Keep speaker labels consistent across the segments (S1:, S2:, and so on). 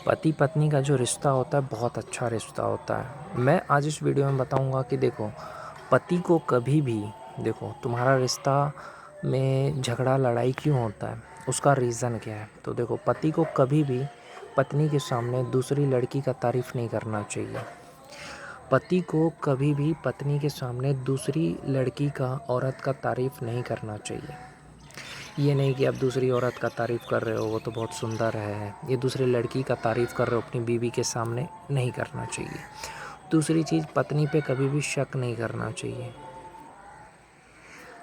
S1: पति पत्नी का जो रिश्ता होता है बहुत अच्छा रिश्ता होता है। मैं आज इस वीडियो में बताऊंगा कि देखो, पति को कभी भी देखो तुम्हारा रिश्ता में झगड़ा लड़ाई क्यों होता है, उसका रीज़न क्या है। तो देखो, पति को कभी भी पत्नी के सामने दूसरी लड़की का तारीफ़ नहीं करना चाहिए। पति को कभी भी पत्नी के सामने दूसरी लड़की का, औरत का तारीफ़ नहीं करना चाहिए। ये नहीं कि आप दूसरी औरत का तारीफ़ कर रहे हो, वो तो बहुत सुंदर है, ये दूसरी लड़की का तारीफ़ कर रहे हो अपनी बीवी के सामने, नहीं करना चाहिए। दूसरी चीज़, पत्नी पे कभी भी शक नहीं करना चाहिए।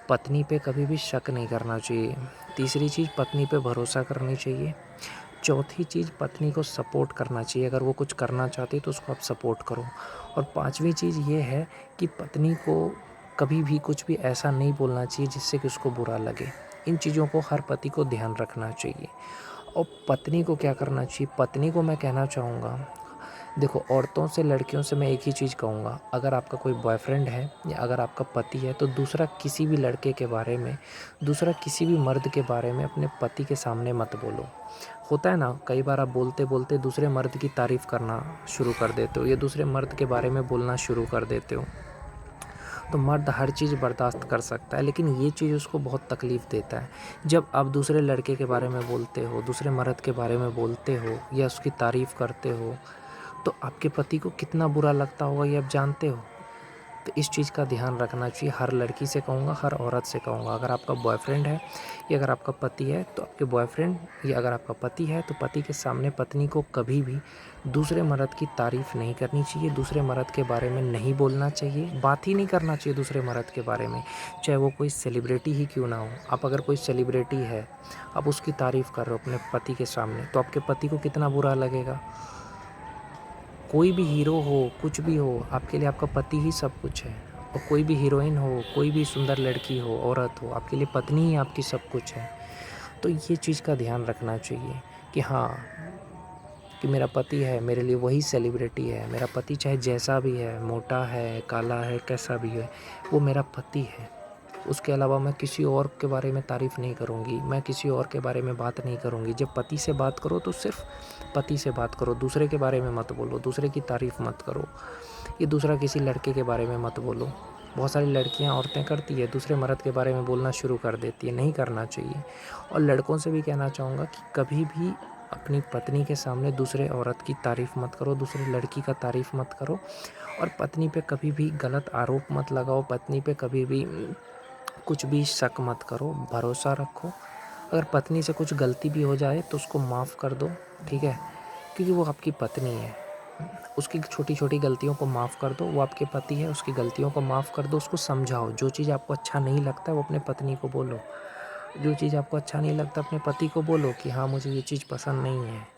S1: पत्नी पे कभी भी शक नहीं करना चाहिए। तीसरी चीज़, पत्नी पे भरोसा करनी चाहिए। चौथी चीज़, पत्नी को सपोर्ट करना चाहिए। अगर वो कुछ करना चाहती है तो उसको आप सपोर्ट करो। और पाँचवीं चीज़ ये है कि पत्नी को कभी भी कुछ भी ऐसा नहीं बोलना चाहिए जिससे कि उसको बुरा लगे। इन चीज़ों को हर पति को ध्यान रखना चाहिए। और पत्नी को क्या करना चाहिए, पत्नी को मैं कहना चाहूँगा, देखो, औरतों से, लड़कियों से मैं एक ही चीज़ कहूँगा, अगर आपका कोई बॉयफ्रेंड है या अगर आपका पति है तो दूसरा किसी भी लड़के के बारे में, दूसरा किसी भी मर्द के बारे में अपने पति के सामने मत बोलो। होता है ना, कई बार आप बोलते बोलते दूसरे मर्द की तारीफ़ करना शुरू कर देते हो या दूसरे मर्द के बारे में बोलना शुरू कर देते हो। तो मर्द हर चीज़ बर्दाश्त कर सकता है, लेकिन ये चीज़ उसको बहुत तकलीफ़ देता है। जब आप दूसरे लड़के के बारे में बोलते हो, दूसरे मर्द के बारे में बोलते हो या उसकी तारीफ़ करते हो, तो आपके पति को कितना बुरा लगता होगा ये आप जानते हो। तो इस चीज़ का ध्यान रखना चाहिए। हर लड़की से कहूँगा, हर औरत से कहूँगा, अगर आपका बॉयफ्रेंड है या अगर आपका पति है तो आपके बॉयफ्रेंड या अगर आपका पति है तो पति के सामने पत्नी को कभी भी दूसरे मर्द की तारीफ़ नहीं करनी चाहिए, दूसरे मर्द के बारे में नहीं बोलना चाहिए, बात ही नहीं करना चाहिए दूसरे मर्द के बारे में, चाहे वो कोई सेलिब्रिटी ही क्यों ना हो। आप अगर कोई सेलिब्रिटी है, आप उसकी तारीफ़ कर रहे हो अपने पति के सामने, तो आपके पति को कितना बुरा लगेगा। कोई भी हीरो हो, कुछ भी हो, आपके लिए आपका पति ही सब कुछ है। और कोई भी हीरोइन हो, कोई भी सुंदर लड़की हो, औरत हो, आपके लिए पत्नी ही आपकी सब कुछ है। तो ये चीज़ का ध्यान रखना चाहिए कि हाँ, कि मेरा पति है, मेरे लिए वही सेलिब्रिटी है। मेरा पति चाहे जैसा भी है, मोटा है, काला है, कैसा भी है, वो मेरा पति है। उसके अलावा मैं किसी और के बारे में तारीफ़ नहीं करूँगी, मैं किसी और के बारे में बात नहीं करूँगी। जब पति से बात करो तो सिर्फ़ पति से बात करो, दूसरे के बारे में मत बोलो, दूसरे की तारीफ़ मत करो, ये दूसरा किसी लड़के के बारे में मत बोलो। बहुत सारी लड़कियां, औरतें करती है, दूसरे मर्द के बारे में बोलना शुरू कर देती है, नहीं करना चाहिए। और लड़कों से भी कहना चाहूँगा कि कभी भी अपनी पत्नी के सामने दूसरे औरत की तारीफ़ मत करो, दूसरी लड़की का तारीफ़ मत करो। और पत्नी पे कभी भी गलत आरोप मत लगाओ, पत्नी पे कभी भी कुछ भी शक मत करो, भरोसा रखो। अगर पत्नी से कुछ गलती भी हो जाए तो उसको माफ़ कर दो, ठीक है, क्योंकि वो आपकी पत्नी है। उसकी छोटी-छोटी गलतियों को माफ़ कर दो, वो आपके पति है, उसकी गलतियों को माफ़ कर दो, उसको समझाओ। जो चीज़ आपको अच्छा नहीं लगता है वो अपने पत्नी को बोलो। जो चीज़ आपको अच्छा नहीं लगता अपने पति को बोलो कि हाँ, मुझे ये चीज़ पसंद नहीं है।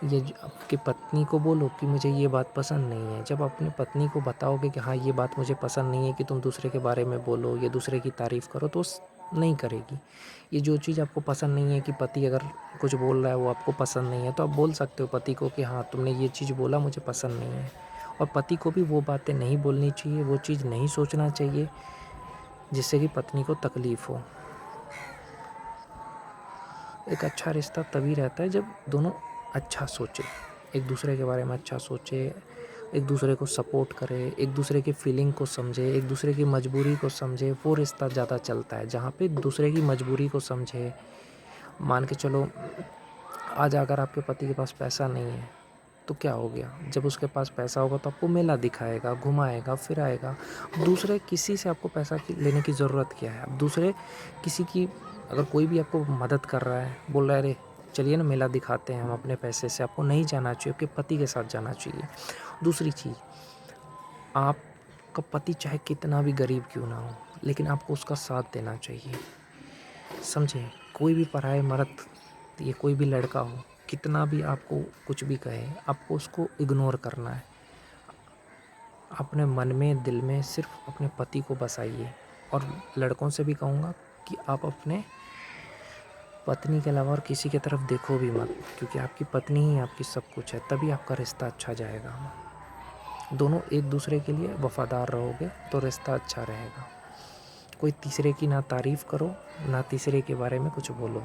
S1: ये ज आपकी पत्नी को बोलो कि मुझे ये बात पसंद नहीं है। जब अपनी पत्नी को बताओगे कि हाँ, ये बात मुझे पसंद नहीं है कि तुम दूसरे के बारे में बोलो या दूसरे की तारीफ़ करो, तो नहीं करेगी। ये जो चीज़ आपको पसंद नहीं है कि पति अगर कुछ बोल रहा है वो आपको पसंद नहीं है, तो आप बोल सकते हो पति को कि हाँ, तुमने ये चीज़ बोला मुझे पसंद नहीं है। और पति को भी वो बातें नहीं बोलनी चाहिए, वो चीज़ नहीं सोचना चाहिए जिससे कि पत्नी को तकलीफ़ हो। एक अच्छा रिश्ता तभी रहता है जब दोनों अच्छा सोचे, एक दूसरे के बारे में अच्छा सोचे, एक दूसरे को सपोर्ट करे, एक दूसरे की फीलिंग को समझे, एक दूसरे की मजबूरी को समझे। वो रिश्ता ज़्यादा चलता है जहाँ पे दूसरे की मजबूरी को समझे। मान के चलो, आज अगर आपके पति के पास पैसा नहीं है तो क्या हो गया, जब उसके पास पैसा होगा तो आपको मेला दिखाएगा, घुमाएगा, फिराएगा। दूसरे किसी से आपको पैसा लेने की ज़रूरत क्या है। अब दूसरे किसी की, अगर कोई भी आपको मदद कर रहा है, बोल रहा है अरे चलिए ना मेला दिखाते हैं हम अपने पैसे से, आपको नहीं जाना चाहिए, आपके पति के साथ जाना चाहिए। दूसरी चीज़, आपका पति चाहे कितना भी गरीब क्यों ना हो, लेकिन आपको उसका साथ देना चाहिए, समझे। कोई भी पराये मर्द या कोई भी लड़का हो, कितना भी आपको कुछ भी कहे, आपको उसको इग्नोर करना है। अपने मन में, दिल में सिर्फ अपने पति को बसाइए। और लड़कों से भी कहूँगा कि आप अपने पत्नी के अलावा और किसी की तरफ देखो भी मत, क्योंकि आपकी पत्नी ही आपकी सब कुछ है, तभी आपका रिश्ता अच्छा जाएगा। दोनों एक दूसरे के लिए वफ़ादार रहोगे तो रिश्ता अच्छा रहेगा। कोई तीसरे की ना तारीफ़ करो, ना तीसरे के बारे में कुछ बोलो।